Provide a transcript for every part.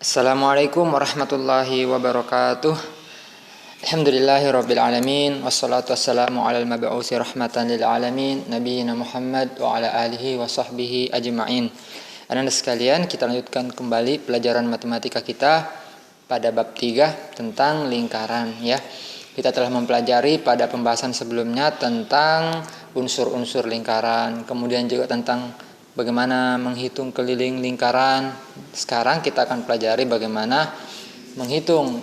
Assalamualaikum warahmatullahi wabarakatuh. Alhamdulillahirabbil alamin wassalatu wassalamu alal mab'uutsi rahmatan lil alamin nabiyina Muhammad wa ala alihi wa sahbihi ajma'in. Anak-anak sekalian, kita lanjutkan kembali pelajaran matematika kita pada bab 3 tentang lingkaran ya. Kita telah mempelajari pada pembahasan sebelumnya tentang unsur-unsur lingkaran, kemudian juga tentang bagaimana menghitung keliling lingkaran. Sekarang kita akan pelajari bagaimana menghitung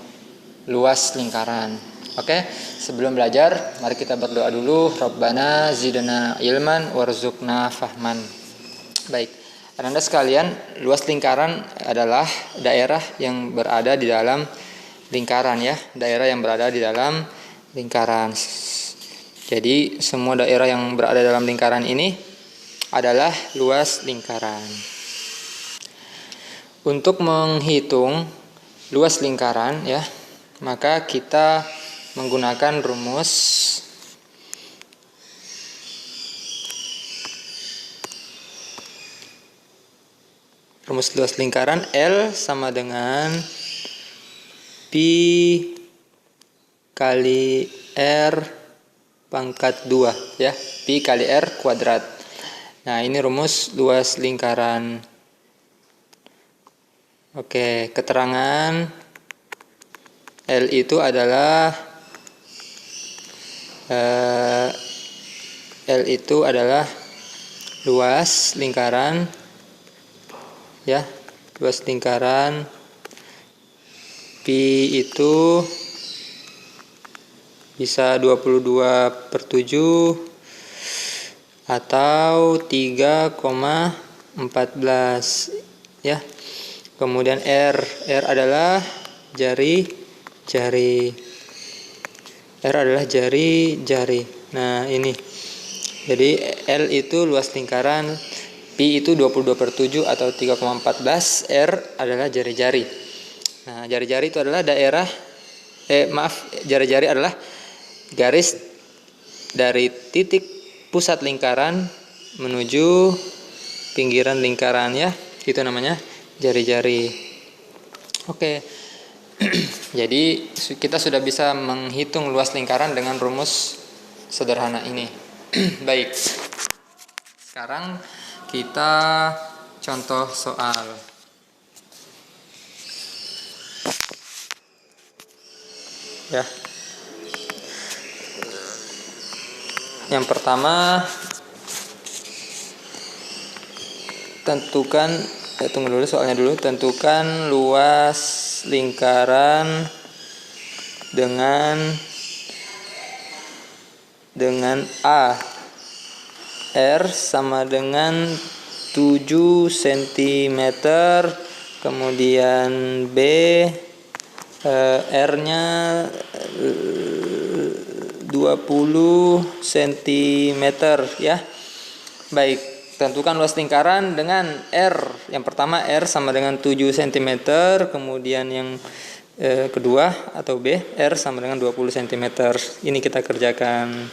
luas lingkaran. Oke, sebelum belajar, mari kita berdoa dulu. Rabbana zidna ilman warzuqna fahman. Baik, Anda sekalian, luas lingkaran adalah daerah yang berada di dalam lingkaran ya. Daerah yang berada di dalam lingkaran. Jadi, semua daerah yang berada dalam lingkaran ini adalah luas lingkaran. Untuk menghitung luas lingkaran ya, maka kita menggunakan rumus luas lingkaran L sama dengan pi kali R pangkat 2 ya, pi kali R kuadrat. Nah, ini rumus luas lingkaran. Oke, keterangan L itu adalah luas lingkaran ya, luas lingkaran. Pi itu bisa 22/7 atau 3,14 ya. Kemudian R adalah jari. R adalah jari. Nah, ini. Jadi L itu luas lingkaran, pi itu 22/7 atau 3,14, R adalah jari-jari. Nah, jari-jari itu adalah jari-jari adalah garis dari titik pusat lingkaran menuju pinggiran lingkaran ya. Itu namanya jari-jari. Oke. Jadi kita sudah bisa menghitung luas lingkaran dengan rumus sederhana ini. Baik. Sekarang kita contoh soal. Ya. Yang pertama, tunggu dulu soalnya dulu. Tentukan luas lingkaran dengan A. R sama dengan 7 cm, kemudian B R-nya 20 cm ya. Baik, tentukan luas lingkaran dengan R. Yang pertama R sama dengan 7 cm, kemudian yang kedua atau B, R sama dengan 20 cm. Ini kita kerjakan.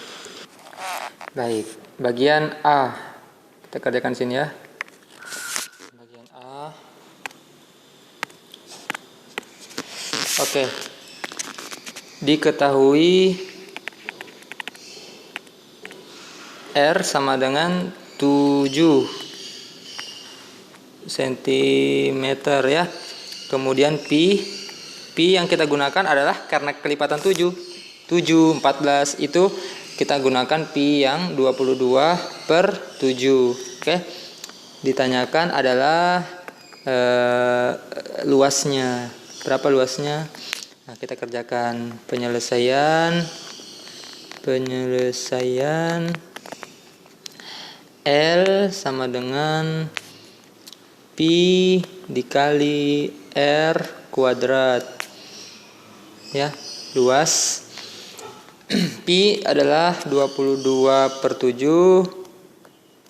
Baik, bagian A. Kita kerjakan sini ya. Bagian A. Oke. Diketahui R sama dengan 7 cm ya. Kemudian pi yang kita gunakan adalah karena kelipatan 7, 14 itu kita gunakan pi yang 22/7. Oke. Ditanyakan adalah luasnya. Berapa luasnya? Nah, kita kerjakan penyelesaian L sama dengan pi dikali R kuadrat ya, luas pi adalah 22/7,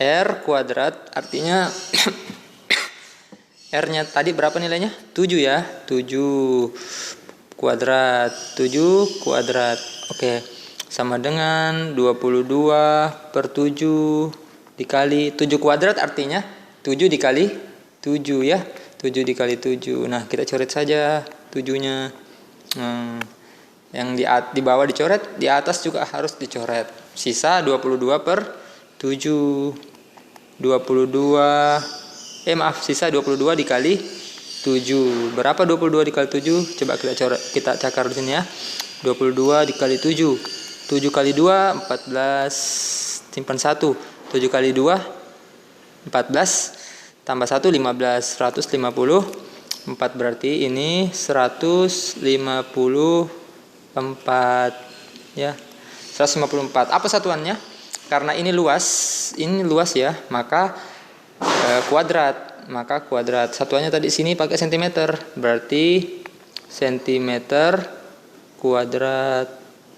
R kuadrat artinya R-nya tadi berapa nilainya? 7 ya, 7 kuadrat. Oke, sama dengan 22/7 dikali 7 kuadrat artinya 7 dikali 7 ya. 7 dikali 7. Nah, kita coret saja 7-nya. Yang di bawah dicoret, di atas juga harus dicoret. Sisa 22 per 7. Sisa 22 dikali 7. Berapa 22 dikali 7? Coba kita cakar di sini ya. 22 dikali 7. 7 kali 2 14, simpan 1. 7 kali 2 14 tambah 1 15. 154 berarti ini 154 ya. 154. Apa satuannya? Karena ini luas ya, maka kuadrat. Satuannya tadi sini pakai cm, berarti cm kuadrat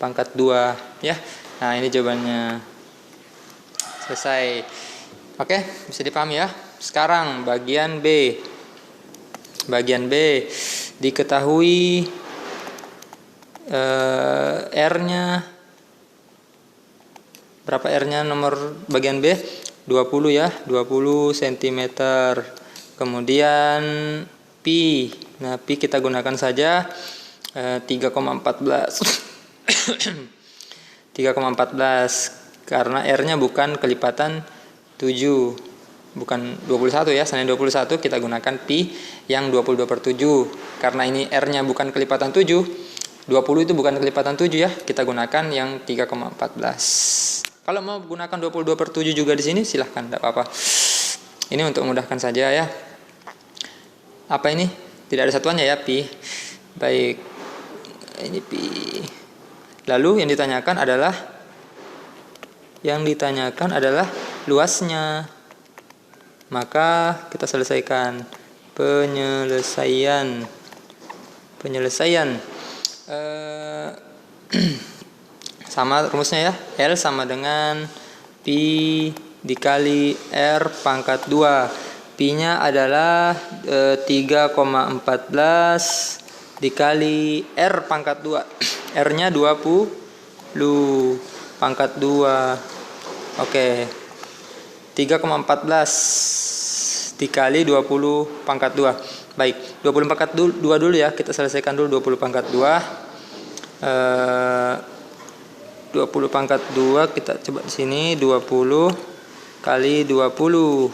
pangkat 2 ya. Nah, ini jawabannya. Selesai. Oke, bisa dipahami ya. Sekarang bagian B. Diketahui R-nya berapa? R-nya nomor bagian B 20 ya, 20 cm. Kemudian pi. Nah, pi kita gunakan saja 3,14. 3,14 karena R-nya bukan kelipatan 7. Bukan 21 ya, selain 21 kita gunakan pi yang 22 per 7. Karena ini R-nya bukan kelipatan 7, 20 itu bukan kelipatan 7 ya, kita gunakan yang 3,14. Kalau mau gunakan 22 per 7 juga di sini silahkan, tidak apa-apa. Ini untuk memudahkan saja ya. Apa ini? Tidak ada satuannya ya, pi. Baik, ini pi. Lalu yang ditanyakan adalah luasnya. Maka kita selesaikan penyelesaian. Sama rumusnya ya, L sama dengan pi dikali R pangkat 2. Pi-nya adalah 3,14 dikali R pangkat 2. R-nya 20 pangkat 2. Oke. 3,14 dikali 20 pangkat 2. Baik, 20 pangkat 2 dulu ya. Kita selesaikan dulu 20 pangkat 2. 20 pangkat 2 kita coba di sini, 20 kali 20.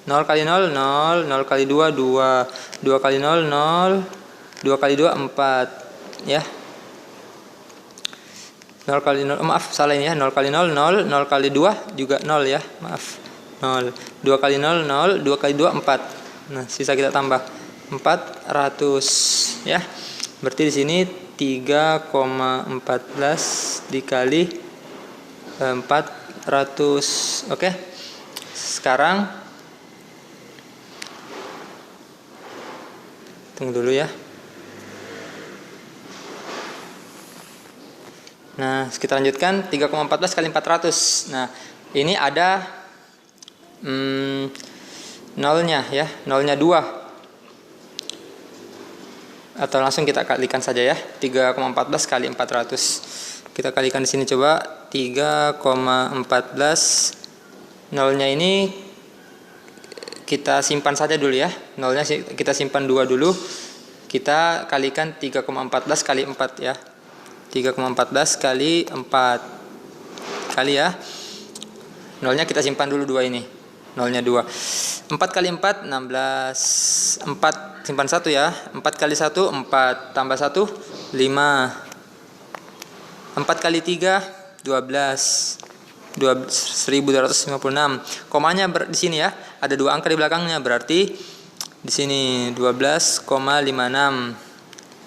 0 kali 0 0, 0 kali 2 2, 2 kali 0 0, 2 kali 2 4 ya. 0 kali 0, maaf salah ini ya, 0 kali 0 0, 0 kali 2 juga 0 ya, maaf 0, 2 kali 0 0, 2 kali 2 4. Nah, sisa kita tambah 400 ya. Berarti di sini 3,14 dikali 400. Oke. Sekarang tunggu dulu ya. Nah, kita lanjutkan 3,14 kali 400. Nah, ini ada nolnya ya, nolnya 2. Atau langsung kita kalikan saja ya, 3,14 kali 400. Kita kalikan di sini coba, 3,14. Nolnya ini kita simpan saja dulu ya. Nolnya kita simpan 2 dulu. Kita kalikan 3,14 kali 4 ya. 3,14 kali 4 kali ya. Nolnya kita simpan dulu 2 ini. Nolnya 2. 4 kali 4 16. 4 simpan 1 ya. 4 kali 1 4 tambah 1 5. 4 kali 3 12. 1256. Komanya di sini ya. Ada 2 angka di belakangnya, berarti di sini 12,56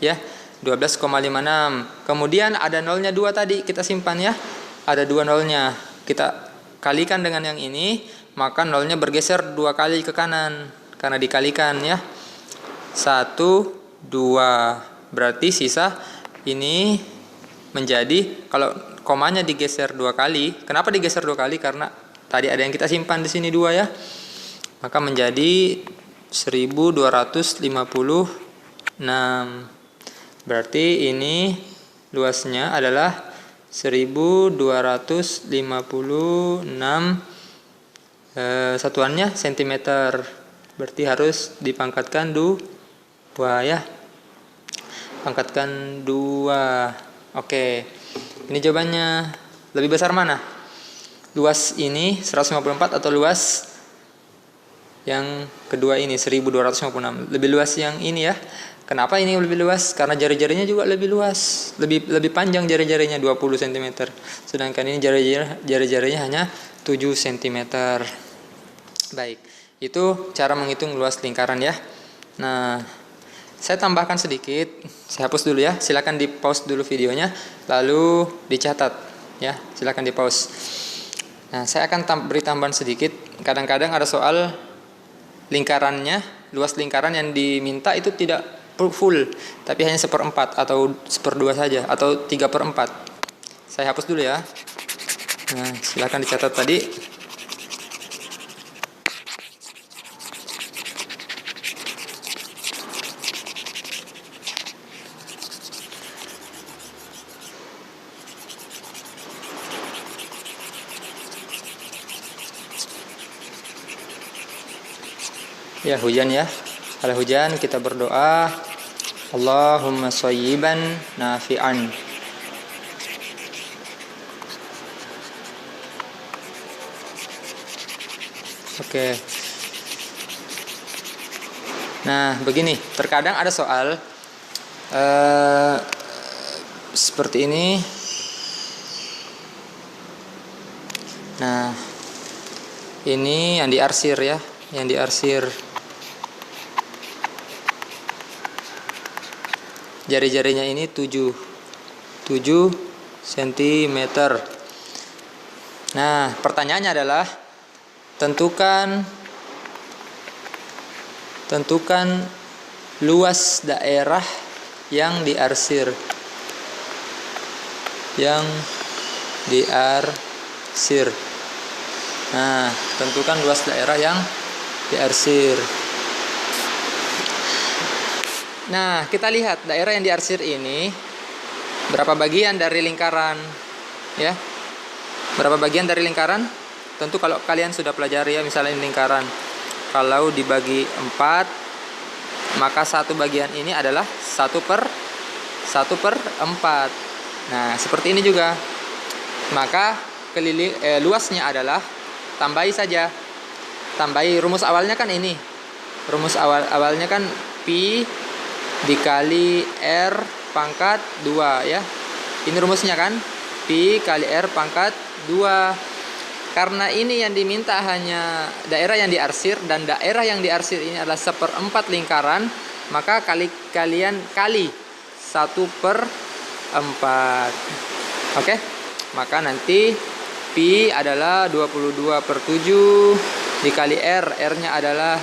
ya. 12,56. Kemudian ada nolnya 2 tadi kita simpan ya. Ada 2 nolnya. Kita kalikan dengan yang ini, maka nolnya bergeser 2 kali ke kanan karena dikalikan ya. 1 2. Berarti sisa ini menjadi, kalau komanya digeser 2 kali. Kenapa digeser 2 kali? Karena tadi ada yang kita simpan di sini 2 ya. Maka menjadi 1256. Berarti ini luasnya adalah 1256, satuannya cm. Berarti harus dipangkatkan 2 ya. Pangkatkan 2. Oke. Ini jawabannya. Lebih besar mana? Luas ini 154 atau luas yang kedua ini 1256? Lebih luas yang ini ya. Kenapa ini lebih luas? Karena jari-jarinya juga lebih luas. Lebih panjang jari-jarinya 20 cm. Sedangkan ini jari-jarinya hanya 7 cm. Baik. Itu cara menghitung luas lingkaran ya. Nah, saya tambahkan sedikit. Saya hapus dulu ya. Silakan di pause dulu videonya, lalu dicatat ya. Silakan di pause. Nah, saya akan beri tambahan sedikit. Kadang-kadang ada soal lingkarannya, luas lingkaran yang diminta itu tidak full, tapi hanya 1/4 atau 1/2 saja, atau 3/4. Saya hapus dulu ya. Nah, silakan dicatat tadi. Ya, hujan ya. Kalau hujan kita berdoa, Allahumma shayyiban nafi'an. Oke. Nah, begini. Terkadang ada soal seperti ini. Nah, ini yang diarsir ya, yang diarsir. Jari-jarinya ini 7 cm. Nah, pertanyaannya adalah tentukan luas daerah yang diarsir. Nah, tentukan luas daerah yang diarsir. Nah, kita lihat daerah yang diarsir ini berapa bagian dari lingkaran ya. Berapa bagian dari lingkaran? Tentu kalau kalian sudah pelajari ya, misalnya ini lingkaran. Kalau dibagi 4, maka satu bagian ini adalah 1/4. Nah, seperti ini juga. Maka luasnya adalah tambahi saja. Tambahi rumus awalnya kan ini. Rumus awalnya kan pi dikali R pangkat 2 ya. Ini rumusnya kan pi kali R pangkat 2. Karena ini yang diminta hanya daerah yang diarsir, dan daerah yang diarsir ini adalah 1/4 lingkaran, maka kalian kali 1/4. Oke? Maka nanti pi adalah 22/7 dikali R. R-nya adalah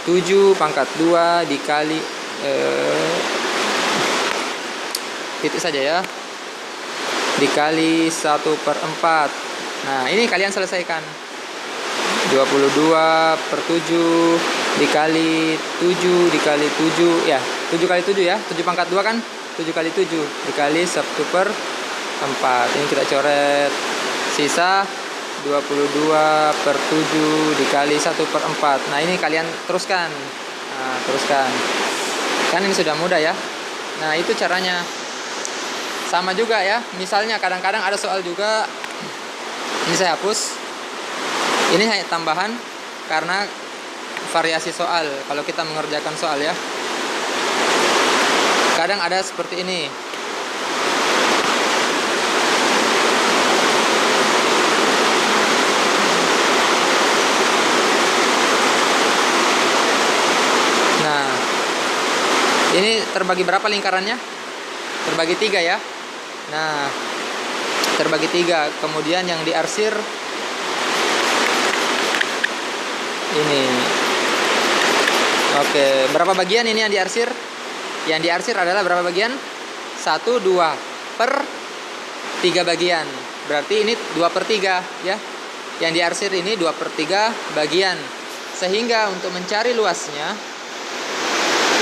7 pangkat 2 dikali titik saja ya, dikali 1/4. Nah, ini kalian selesaikan. 22/7 dikali 7 dikali 7 ya, 7 kali 7 ya, 7 pangkat 2 kan, 7 kali 7 dikali 1/4. Ini kita coret. Sisa 22/7 dikali 1/4. Nah, ini kalian teruskan. Nah, teruskan. Kan ini sudah mudah ya. Nah, itu caranya. Sama juga ya. Misalnya kadang-kadang ada soal juga. Ini saya hapus. Ini hanya tambahan karena variasi soal kalau kita mengerjakan soal ya. Kadang ada seperti ini. Nah, ini terbagi berapa lingkarannya? Terbagi 3 ya. Nah, terbagi 3. Kemudian yang diarsir ini. Oke, berapa bagian ini yang diarsir? Yang diarsir adalah berapa bagian? 1, 2 per 3 bagian. Berarti ini 2/3 ya. Yang diarsir ini 2/3 bagian. Sehingga untuk mencari luasnya,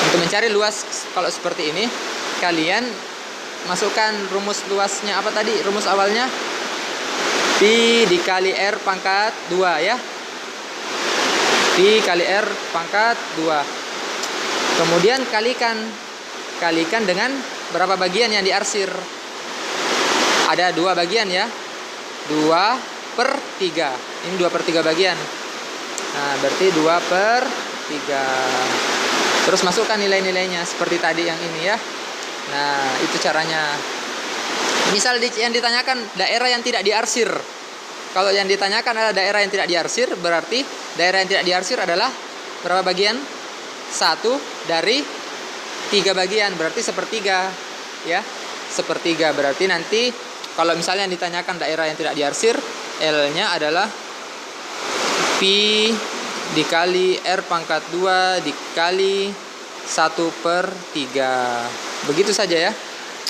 untuk mencari luas kalau seperti ini, kalian masukkan rumus luasnya apa tadi? Rumus awalnya pi dikali R pangkat 2 ya. Pi kali R pangkat 2. Kemudian kalikan dengan berapa bagian yang diarsir? Ada 2 bagian ya. 2/3. Ini 2/3 bagian. Nah, berarti 2/3. Terus masukkan nilai-nilainya seperti tadi yang ini ya. Nah, itu caranya. Misal yang ditanyakan daerah yang tidak diarsir. Kalau yang ditanyakan adalah daerah yang tidak diarsir, berarti daerah yang tidak diarsir adalah berapa bagian? 1 dari 3 bagian, berarti 1/3 ya. 1/3 berarti nanti kalau misalnya yang ditanyakan daerah yang tidak diarsir, L-nya adalah Pi dikali R pangkat 2 dikali 1/3. Begitu saja ya.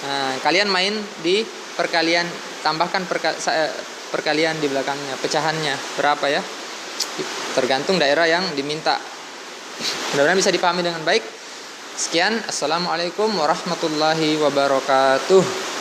Nah, kalian main di perkalian, tambahkan perkalian di belakangnya, pecahannya berapa ya, tergantung daerah yang diminta. Mudah-mudahan bisa dipahami dengan baik. Sekian, assalamualaikum warahmatullahi wabarakatuh.